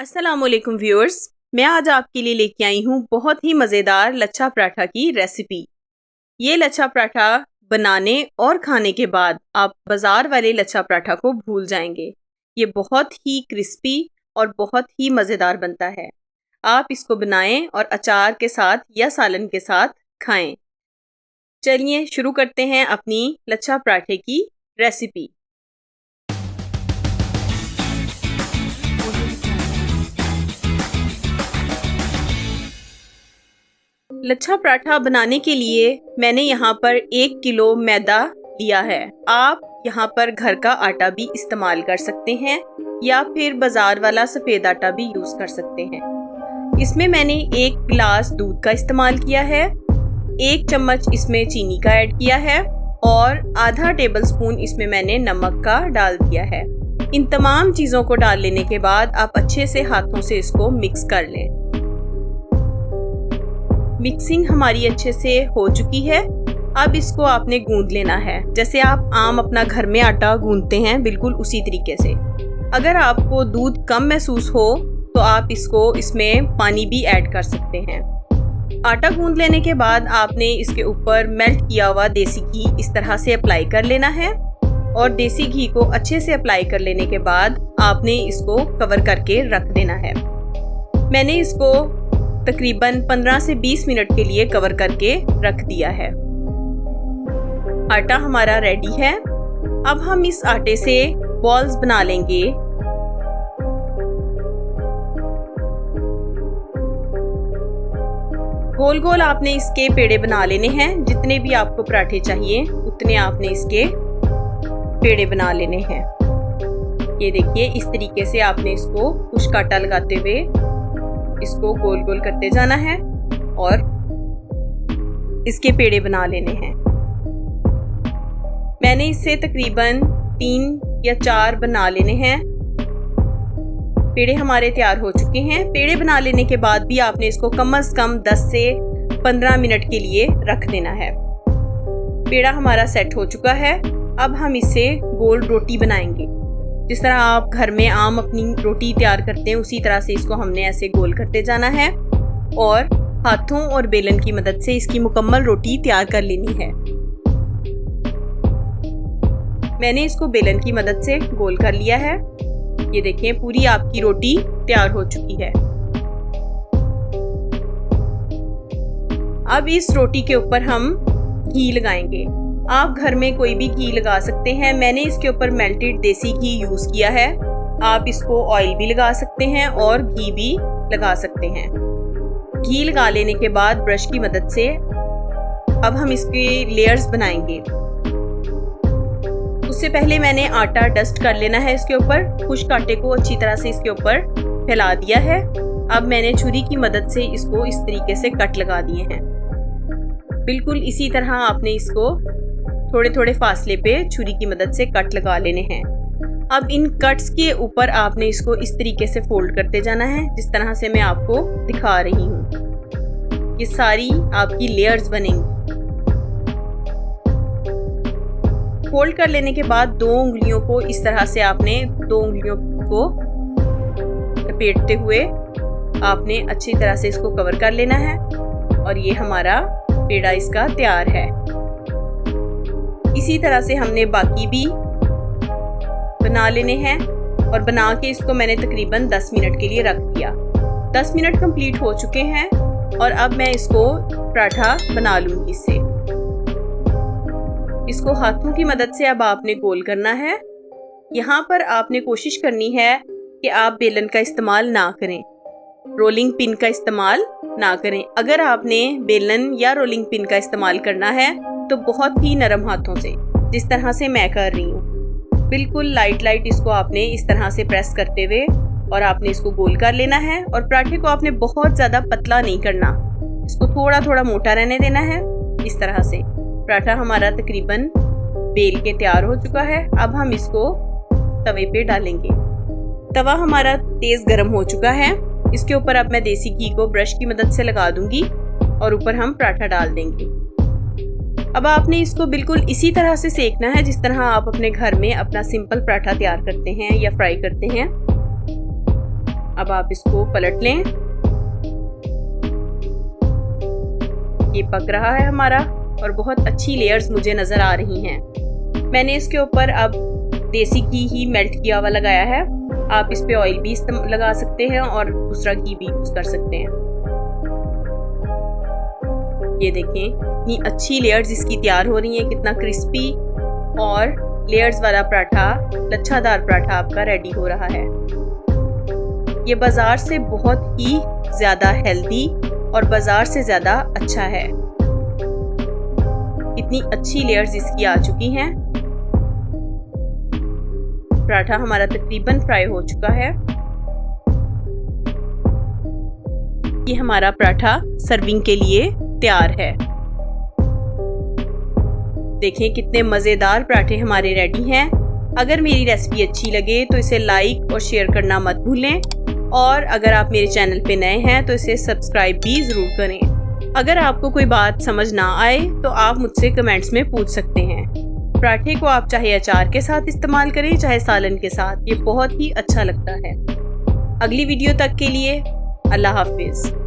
अस्सलामुअलैकुम व्यूअर्स, मैं आज आपके लिए लेके आई हूँ बहुत ही मज़ेदार लच्छा पराठा की रेसिपी। ये लच्छा पराठा बनाने और खाने के बाद आप बाज़ार वाले लच्छा पराठा को भूल जाएंगे। ये बहुत ही क्रिस्पी और बहुत ही मज़ेदार बनता है। आप इसको बनाएं और अचार के साथ या सालन के साथ खाएं। चलिए शुरू करते हैं अपनी लच्छा पराठे की रेसिपी। लच्छा पराठा बनाने के लिए मैंने यहाँ पर 1 किलो मैदा लिया है। आप यहाँ पर घर का आटा भी इस्तेमाल कर सकते हैं या फिर बाजार वाला सफ़ेद आटा भी यूज़ कर सकते हैं। इसमें मैंने 1 गिलास दूध का इस्तेमाल किया है, 1 चम्मच इसमें चीनी का ऐड किया है और आधा टेबल स्पून इसमें मैंने नमक का डाल दिया है। इन तमाम चीज़ों को डाल लेने के बाद आप अच्छे से हाथों से इसको मिक्स कर लें। मिक्सिंग हमारी अच्छे से हो चुकी है। अब इसको आपने गूंद लेना है, जैसे आप आम अपना घर में आटा गूंदते हैं, बिल्कुल उसी तरीके से। अगर आपको दूध कम महसूस हो तो आप इसमें पानी भी ऐड कर सकते हैं। आटा गूंद लेने के बाद आपने इसके ऊपर मेल्ट किया हुआ देसी घी इस तरह से अप्लाई कर लेना है और देसी घी को अच्छे से अप्लाई कर लेने के बाद आपने इसको कवर करके रख देना है। मैंने इसको तकरीबन 15 से 20 मिनट के लिए कवर करके रख दिया है। आटा हमारा रेडी है। अब हम इस आटे से बॉल्स बना लेंगे। गोल गोल आपने इसके पेड़े बना लेने हैं। जितने भी आपको पराठे चाहिए उतने आपने इसके पेड़े बना लेने हैं। ये देखिए, इस तरीके से आपने इसको कुछ कांटा लगाते हुए इसको गोल गोल करते जाना है और इसके पेड़े बना लेने हैं। मैंने इससे तकरीबन 3 या 4 बना लेने हैं। पेड़े हमारे तैयार हो चुके हैं। पेड़े बना लेने के बाद भी आपने इसको कम से कम 10 से 15 मिनट के लिए रख देना है। पेड़ा हमारा सेट हो चुका है। अब हम इससे गोल रोटी बनाएंगे। जिस तरह आप घर में आम अपनी रोटी तैयार करते हैं उसी तरह से इसको हमने ऐसे गोल करते जाना है और हाथों और बेलन की मदद से इसकी मुकम्मल रोटी तैयार कर लेनी है। मैंने इसको बेलन की मदद से गोल कर लिया है। ये देखें, पूरी आपकी रोटी तैयार हो चुकी है। अब इस रोटी के ऊपर हम घी लगाएंगे। आप घर में कोई भी घी लगा सकते हैं। मैंने इसके ऊपर मेल्टेड देसी घी यूज़ किया है। आप इसको ऑयल भी लगा सकते हैं और घी भी लगा सकते हैं। घी लगा लेने के बाद ब्रश की मदद से अब हम इसके लेयर्स बनाएंगे। उससे पहले मैंने आटा डस्ट कर लेना है इसके ऊपर। खुश्क आटे को अच्छी तरह से इसके ऊपर फैला दिया है। अब मैंने छुरी की मदद से इसको इस तरीके से कट लगा दिए हैं। बिल्कुल इसी तरह आपने इसको थोड़े थोड़े फासले पे छुरी की मदद से कट लगा लेने हैं। अब इन कट्स के ऊपर आपने इसको इस तरीके से फोल्ड करते जाना है, जिस तरह से मैं आपको दिखा रही हूँ। ये सारी आपकी लेयर्स बनेंगी। फोल्ड कर लेने के बाद 2 उंगलियों को इस तरह से आपने 2 उंगलियों को लपेटते हुए आपने अच्छी तरह से इसको कवर कर लेना है और ये हमारा पेड़ा इसका तैयार है। इसी तरह से हमने बाकी भी बना लेने हैं और बना के इसको मैंने तकरीबन 10 मिनट के लिए रख दिया। 10 मिनट कंप्लीट हो चुके हैं और अब मैं इसको पराठा बना लूँगी इससे। इसको हाथों की मदद से अब आपने गोल करना है। यहाँ पर आपने कोशिश करनी है कि आप बेलन का इस्तेमाल ना करें, रोलिंग पिन का इस्तेमाल ना करें। अगर आपने बेलन या रोलिंग पिन का इस्तेमाल करना है तो बहुत ही नरम हाथों से, जिस तरह से मैं कर रही हूँ, बिल्कुल लाइट इसको आपने इस तरह से प्रेस करते हुए और आपने इसको गोल कर लेना है। और पराठे को आपने बहुत ज़्यादा पतला नहीं करना, इसको थोड़ा थोड़ा मोटा रहने देना है। इस तरह से पराठा हमारा तकरीबन बेल के तैयार हो चुका है। अब हम इसको तवे पे डालेंगे। तवा हमारा तेज़ गर्म हो चुका है। इसके ऊपर अब मैं देसी घी को ब्रश की मदद से लगा दूंगी और ऊपर हम पराठा डाल देंगे। अब आपने इसको बिल्कुल इसी तरह से सेकना है जिस तरह आप अपने घर में अपना सिंपल पराठा तैयार करते हैं या फ्राई करते हैं। अब आप इसको पलट लें। ये पक रहा है हमारा और बहुत अच्छी लेयर्स मुझे नज़र आ रही हैं। मैंने इसके ऊपर अब देसी घी ही मेल्ट किया हुआ लगाया है। आप इस पे ऑयल भी लगा सकते हैं और दूसरा घी भी यूज़ कर सकते हैं। ये देखें कितनी अच्छी लेयर्स इसकी तैयार हो रही हैं, कितना क्रिस्पी और लेयर्स वाला पराठा, लच्छादार पराठा आपका रेडी हो रहा है। ये बाज़ार से बहुत ही ज़्यादा हेल्दी और बाज़ार से ज़्यादा अच्छा है। इतनी अच्छी लेयर्स इसकी आ चुकी हैं। पराठा हमारा तकरीबन फ्राई हो चुका है। ये हमारा पराठा सर्विंग के लिए तैयार है। देखें कितने मज़ेदार पराठे हमारे रेडी हैं। अगर मेरी रेसिपी अच्छी लगे तो इसे लाइक और शेयर करना मत भूलें, और अगर आप मेरे चैनल पे नए हैं तो इसे सब्सक्राइब भी ज़रूर करें। अगर आपको कोई बात समझ ना आए तो आप मुझसे कमेंट्स में पूछ सकते हैं। पराठे को आप चाहे अचार के साथ इस्तेमाल करें चाहे सालन के साथ, ये बहुत ही अच्छा लगता है। अगली वीडियो तक के लिए अल्लाह हाफिज़।